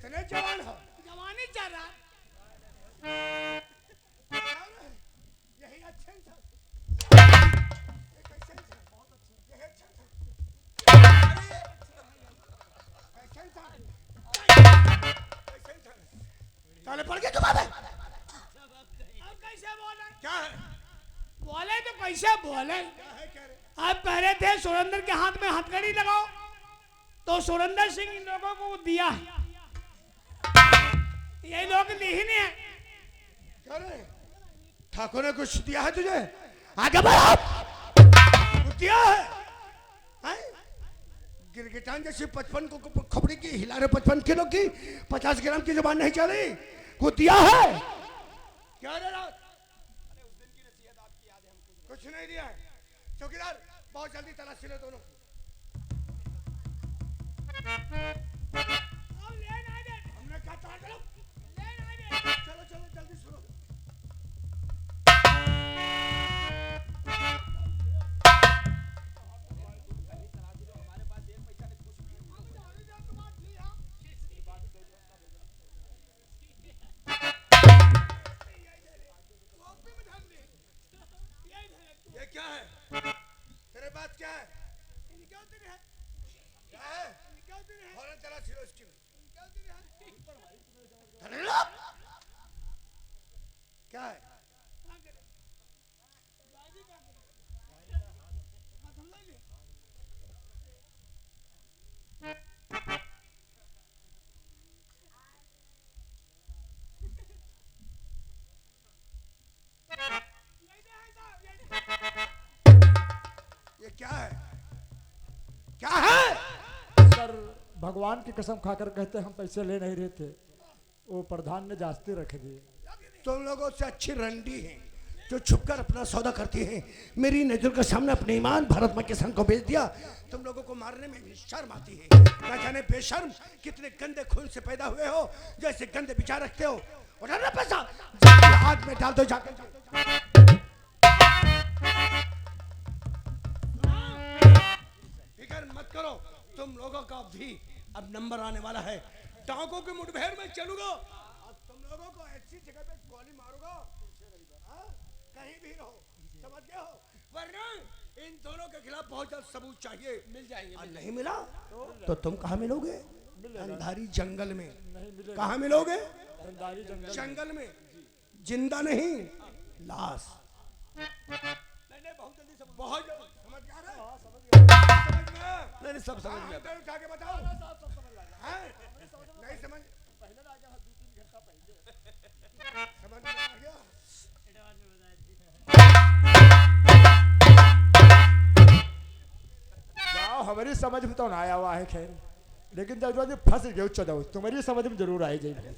कितने जवान हो? जवानी चल रहा है। यही अच्छे था। ये कैसे था? बहुत अच्छा। यही अच्छा था। कैसे था? कैसे था? साले पढ़ के कमा दे। अब कैसे बोले? क्या है? बोले तो कैसे बोले? क्या है कह रहे? आप कह रहे थे सुरेंद्र के हाथ में हथकड़ी लगाओ, तो सुरेंद्र सिंह इन लोगों को दिया है। ये लोग दी ही नहीं है। क्या रे? ठाकुर ने कुछ दिया है तुझे? आगे बढ़ो। कुछ दिया है? हैं? गिरगिटान जैसी 55 को खोपड़ी की हिला रहे 55 किलो की 50 ग्राम की जुबान नहीं चली। कुछ दिया है? क्या रे रात? कुछ नहीं दिया है। चौकीदार बहुत जल्दी तलाशी ले दोनों की। अब ले नहीं दे। हमने कहा तो चलो ले नहीं दे। चलो चलो जल्दी सुनो। ये क्या है? तेरे बात क्या है? क्या है? फौरन तलाशी लो इसकी। क्या है? ये क्या है? क्या है? सर भगवान की कसम खाकर कहते हम पैसे ले नहीं रहे थे, वो प्रधान ने जास्ती रख दिए। तुम लोगों से अच्छी रंडी है जो छुपकर अपना सौदा करती है। मेरी नजर के सामने अपने ईमान भारत मां किसान को बेच दिया। तुम लोगों को मारने में भी शर्म आती है। ना जाने बेशर्म कितने गंदे खून से पैदा हुए हो, जैसे गंदे विचार रखते हो। उठाना पैसा आग में डाल दो जाके। फिक्र मत करो, तुम लोगों का भी अब नंबर आने वाला है। टांगों की मुठभेड़ में चलूंगा और तुम लोगों को ऐसी जगह पे गोली मारूंगा, हाँ? कहीं भी रहो, समझ गए हो? वरना इन दोनों के खिलाफ बहुत जल्द सबूत चाहिए। मिल जाएंगे। और नहीं मिला तो तुम कहाँ मिलोगे? अंधारी जंगल में। कहाँ मिलोगे? जंगल में। जिंदा नहीं, लाश। बहुत जल्दी बहुत समझ गया ना? समझ गया? नहीं सब समझ गया। उठा के बताओ। नहीं समझ समझ में आ गया? जाओ हमारी समझ में तो ना आया हुआ है, खैर लेकिन जब फंस गए चलो तुम्हारी समझ में जरूर आई जाएगी।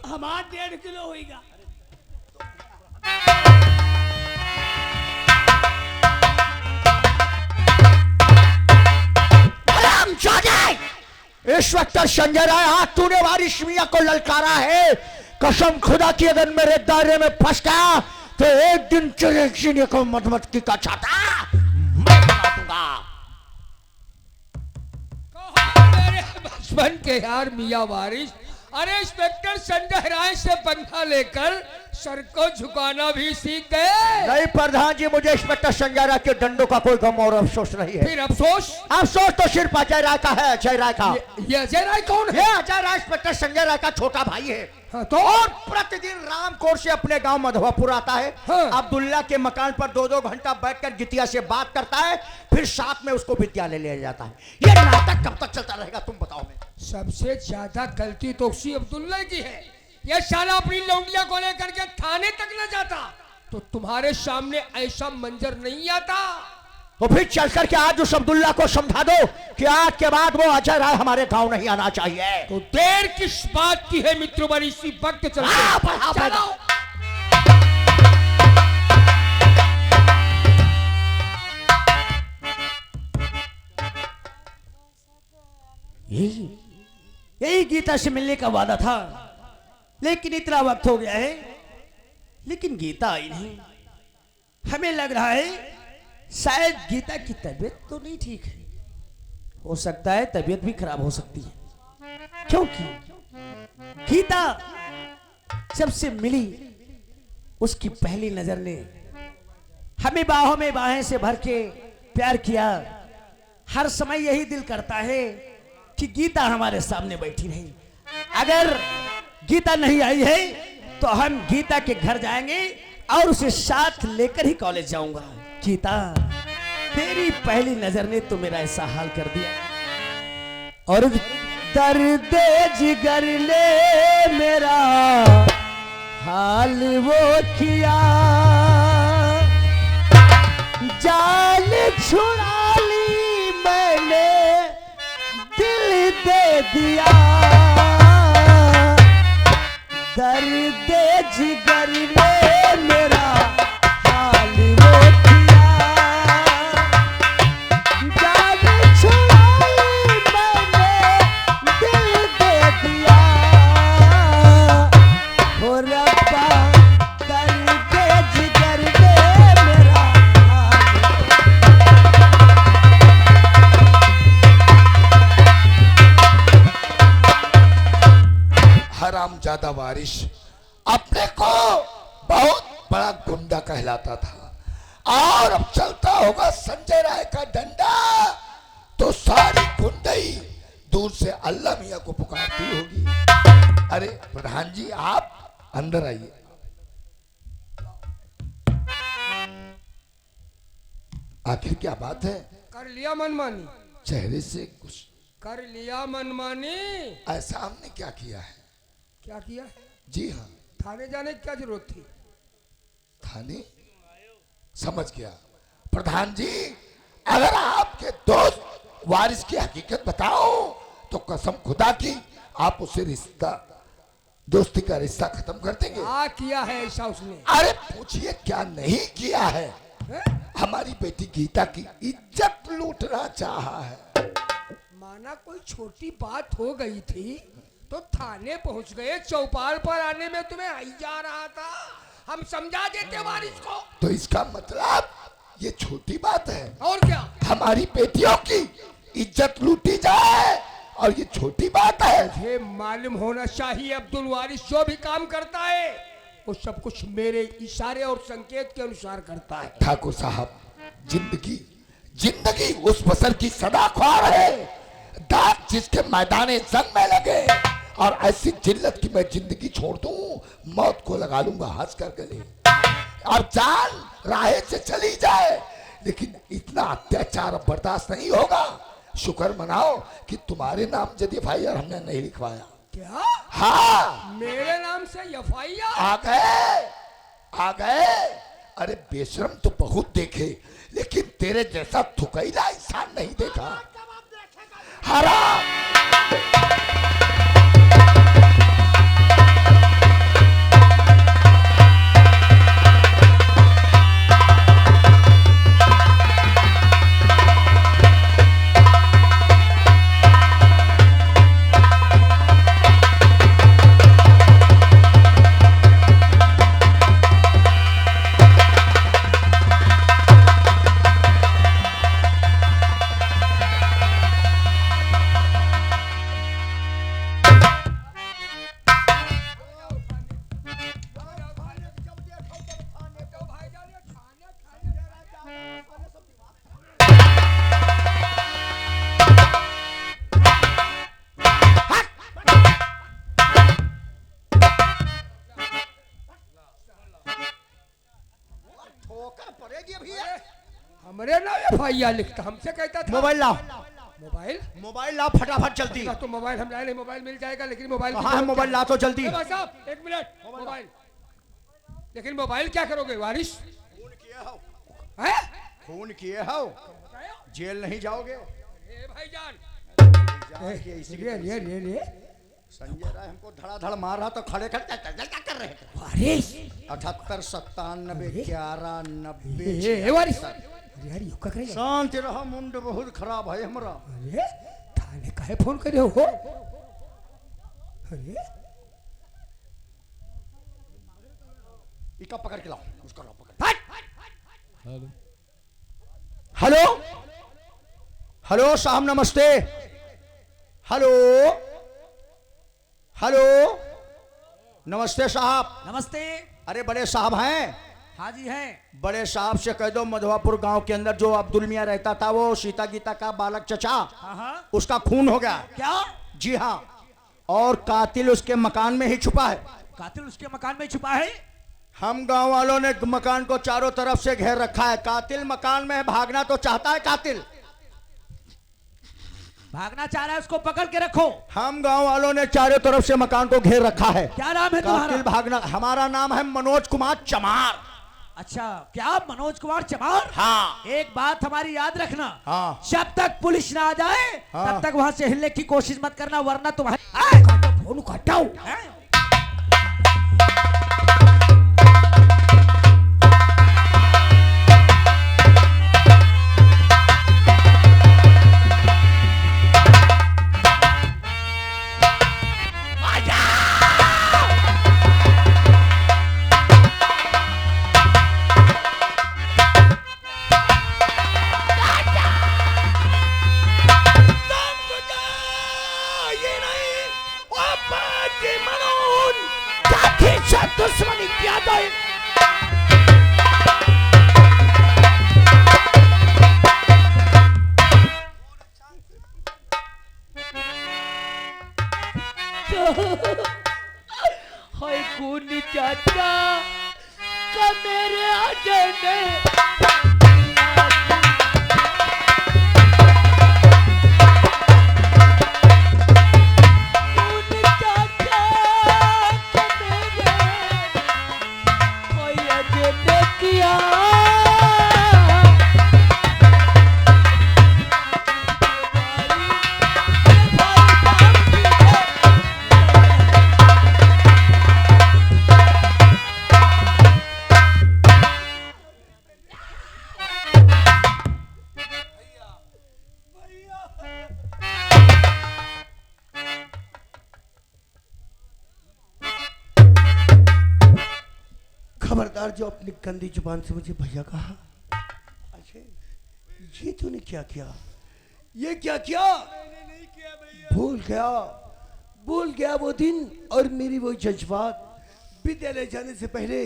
हमारा 1.5 किलो होगा। इस वक्त संजय राय हाथ तूने वारिश मियां को ललकारा है। कसम खुदा की अगर मेरे दायरे में फंस गया तो एक दिन तेरे सीने को मधुमक्खी का छाता मैं बना दूंगा। मेरे बचपन के यार मियां वारिस, अरे इंस्पेक्टर संजय राय से पंखा लेकर सर को झुकाना भी सीख गए। नहीं प्रधान जी, मुझे इंस्पेक्टर संजय राय के डंडों का कोई गम और अफसोस नहीं है। फिर अफसोस? अफसोस तो सिर्फ अजय राय का है। अजय राय का। ये अजय राय कौन है? अजय राय इंस्पेक्टर संजय राय का छोटा भाई है। हाँ, तो और प्रतिदिन रामकोट से अपने गांव मधवापुर आता है। हाँ। अब्दुल्ला के मकान पर 2-2 घंटा बैठकर जितिया से बात करता है, फिर साथ में उसको विद्यालय ले जाता है। ये नाटक कब तक चलता रहेगा तुम बताओ? मैं सबसे ज्यादा गलती तो उसी अब्दुल्ला की है। ये साला अपनी लौंडिया को लेकर के थाने तक न जाता तो तुम्हारे सामने ऐसा मंजर नहीं आता। तो फिर चल कर के आज उस अब्दुल्ला को समझा दो कि आज के बाद वो अजय राय हमारे गांव नहीं आना चाहिए। तो देर किस बात की है मित्र बड़ी, इसी वक्त चलते। चलो। यही गीता से मिलने का वादा था, लेकिन इतना वक्त हो गया है लेकिन गीता आई नहीं। हमें लग रहा है शायद गीता की तबीयत तो नहीं ठीक है। हो सकता है तबीयत भी खराब हो सकती है। क्योंकि गीता जब से मिली उसकी पहली नजर ने हमें बाहों में बाहें से भर के प्यार किया। हर समय यही दिल करता है कि गीता हमारे सामने बैठी रही। अगर गीता नहीं आई है तो हम गीता के घर जाएंगे और उसे साथ लेकर ही कॉलेज जाऊंगा। गीता, तेरी पहली नजर ने तो मेरा ऐसा हाल कर दिया। और दर्द जिगर ने मेरा हाल वो किया, जान छुड़ा ली मैंने, दिल दे दिया। दर्द जिगर ने मेरा हाल वो किया, जान छुड़ा ली मैंने, दिल दे दिया। हो रब्बा, दर्द जिगर ने मेरा हरामजादा वारिस अपने को बहुत बड़ा गुंडा कहलाता था और अब चलता होगा संजय राय का डंडा तो सारी गुंडई दूर से अल्लाह मियां को पुकारती होगी। अरे प्रधान जी, आप अंदर आइए। आखिर क्या बात है? कर लिया मनमानी, चेहरे से कुछ कर लिया मनमानी। ऐसा हमने क्या किया है? क्या किया है? जी हाँ, थाने जाने की क्या जरूरत थी? थाने? समझ गया। प्रधान जी, अगर आपके दोस्त वारिस की हकीकत बताओ तो कसम खुदा की आप उसे रिश्ता, दोस्ती का रिश्ता खत्म कर देंगे। क्या किया है ऐसा उसने? अरे पूछिए क्या नहीं किया है। है? हमारी बेटी गीता की इज्जत लूटना चाहा है। माना कोई छोटी बात हो गई थी तो थाने पहुंच गए, चौपाल पर आने में तुम्हें आई जा रहा था, हम समझा देते वारिस को। तो इसका मतलब ये छोटी बात है? और क्या? हमारी बेटियों की इज्जत लूटी जाए और ये छोटी बात है? ये मालूम होना चाहिए अब्दुल वारिस जो भी काम करता है वो सब कुछ मेरे इशारे और संकेत के अनुसार करता है। ठाकुर साहब, जिंदगी जिंदगी उस बसर की सदा ख्वार है, दांत जिसके मैदाने जंग में लगे, और ऐसी जिल्लत की मैं जिंदगी छोड़ दूं, मौत को लगा लूंगा हंस कर गले, और जान राहे से चली जाए, लेकिन इतना अत्याचार अब बर्दाश्त नहीं होगा। शुक्र मनाओ कि तुम्हारे नाम यदि FIR हमने नहीं लिखवाया। क्या? हाँ, मेरे नाम से FIR? आ गए। अरे बेशरम तो बहुत देखे, लेकिन तेरे जैसा थुकैला इंसान नहीं देखा। हराम। हमरे नाम FIR लिखता, हमसे कहता था मोबाइल लाओ, मोबाइल। मोबाइल लाओ फटाफट जल्दी। तो मोबाइल हम लाए नहीं, मोबाइल मिल जाएगा, लेकिन मोबाइल कहाँ है मोबाइल? ला तो जल्दी। ए भाई साहब, एक मिनट, मोबाइल। लेकिन मोबाइल क्या करोगे वारिस? खून किए हो, हैं? खून किए हो, जेल नहीं जाओगे। ए भाईजान, जाके इसी रे संजय राय हमको धड़ाधड़ मार रहा तो खड़े खड़े क्या कर रहे थे? वारिस 78 97 11 ए 90। वारिस, अरे यार यो का करे? शांत रहो, मुंड बहुत खराब है हमरा। अरे थाने काहे फोन करे हो? अरे इका पकड़ के लाओ, उसका लाओ पकड़। हेलो हेलो साहब, नमस्ते। हेलो हेलो, नमस्ते साहब। नमस्ते। अरे बड़े साहब हैं? हाँ जी हैं। बड़े साहब से कह दो मधवापुर गांव के अंदर जो अब्दुल मियां रहता था, वो सीता गीता का बालक चचा, हाँ हाँ। उसका खून हो गया। क्या? जी हाँ, और कातिल उसके मकान में ही छुपा है। कातिल उसके मकान में छुपा है? हम गांव वालों ने मकान को चारों तरफ से घेर रखा है। कातिल मकान में भागना तो चाहता है कातिल। भागना चाह रहा है, उसको पकड़ के रखो। हम गांव वालों ने चारों तरफ से मकान को घेर रखा है। क्या नाम है कातिल तुम्हारा? भागना, हमारा नाम है मनोज कुमार चमार। अच्छा, क्या मनोज कुमार चमार? हाँ। एक बात हमारी याद रखना। हाँ। जब तक पुलिस ना आ जाए हाँ। तब तक वहां से हिलने की कोशिश मत करना, वरना तुम्हारे फोन हटाओ। दुश्मनी क्या दो हाय खूनी चाचा का मेरे आगे में खबरदार जो अपनी गंदी जुबान से मुझे भैया कहा। अच्छा, ये तूने क्या किया? ये क्या किया? मैंने नहीं किया भैया। भूल गया वो दिन और मेरी वो जज्बात। विद्यालय जाने से पहले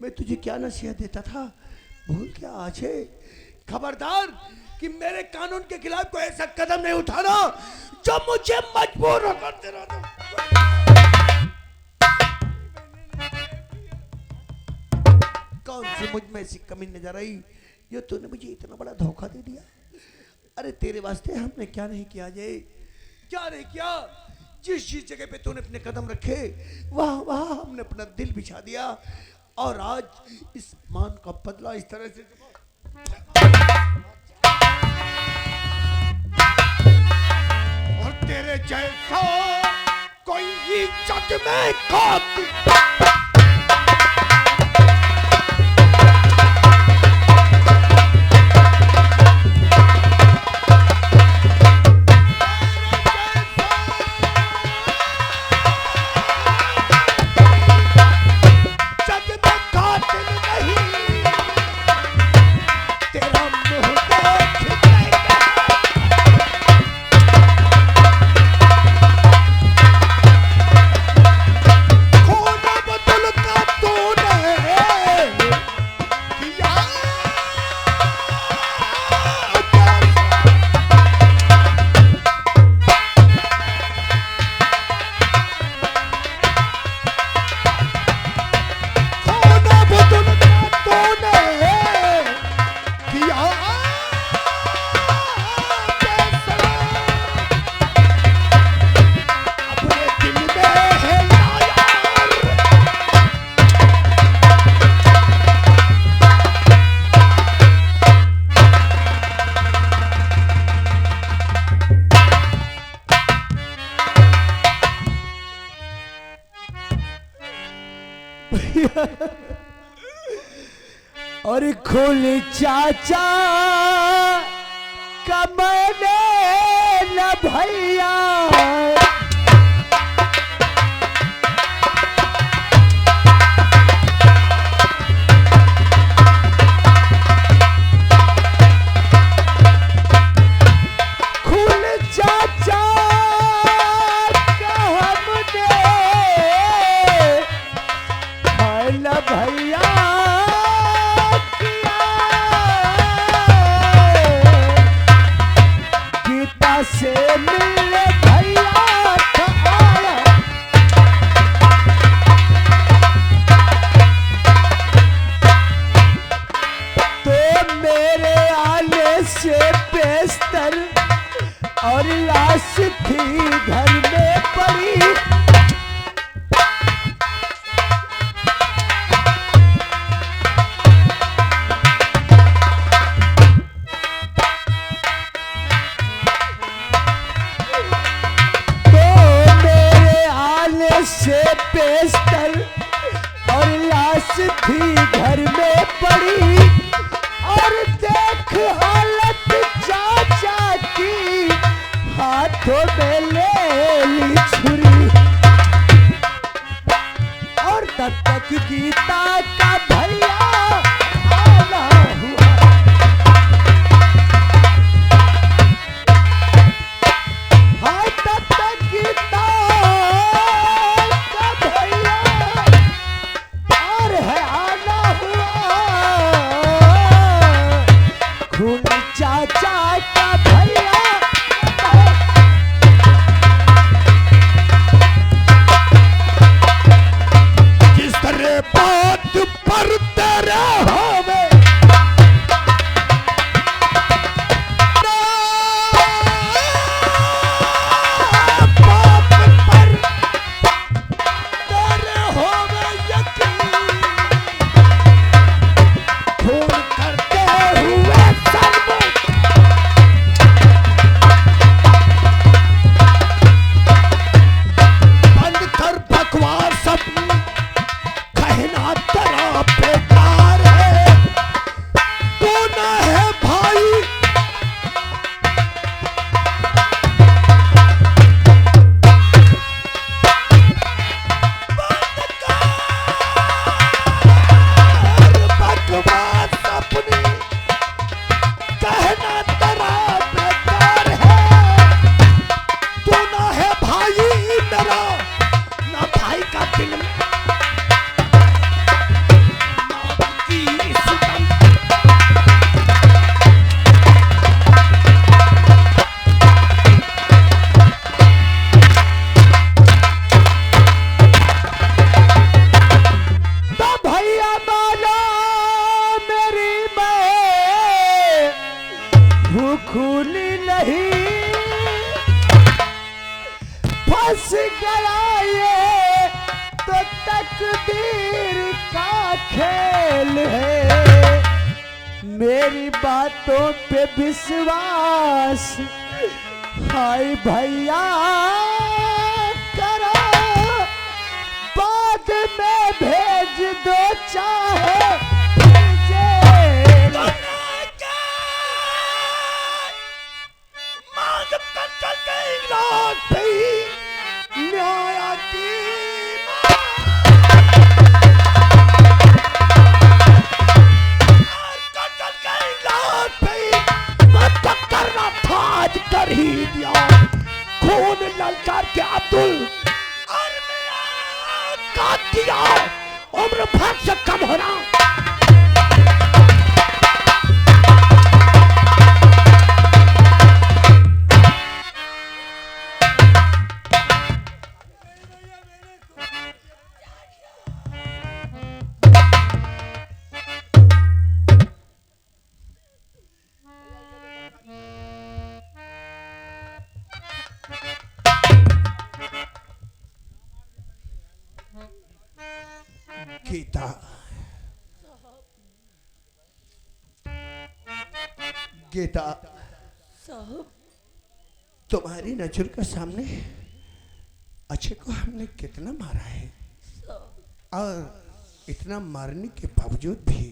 मैं तुझे क्या नसीहत देता था, भूल गया आज है। खबरदार कि मेरे कानून के खिलाफ कोई ऐसा कदम नहीं उठाना जो मुझे मजबूर होकर दे रहा था। कौन सी मुझ में ऐसी कमी नजर आई जो तूने मुझे इतना बड़ा धोखा दे दिया? अरे तेरे वास्ते हमने क्या नहीं किया जय, क्या नहीं किया। जिस जिस जगह पे तूने अपने कदम रखे वहां वहां हमने अपना दिल बिछा दिया, और आज इस मान का बदला इस तरह से। और तेरे जैसा कोई जग में कातिल और खोल चाचा कमने न भैया खुल चाचा का हमने से मिलने भैया का आया। तो मेरे आने से बेस्तर और लाश थी घर में पड़ी। से बेस्तर और लाश थी घर में पड़ी। और देख हालत चाचा की, हाथों में ले ली छुरी। और तब तक गीता का भैया आना हुआ। हाँ तब तक गीता चाचा का भैया। जिस तरह बात पर तेरे होवे बात पर तेरे होवे यकीन, खून करते हुए सर्व खूनी नहीं फंस गया ये तो तकदीर का खेल है। मेरी बातों पे विश्वास हाय भैया करो, बाद में भेज दो चाहे कर ही दिया। खून ललकार के अब्दुल और काट दिया, उम्र भर से कम होना। गीता, गीता साहब, तुम्हारी नजर के सामने अच्छे को हमने कितना मारा है, और इतना मारने के बावजूद भी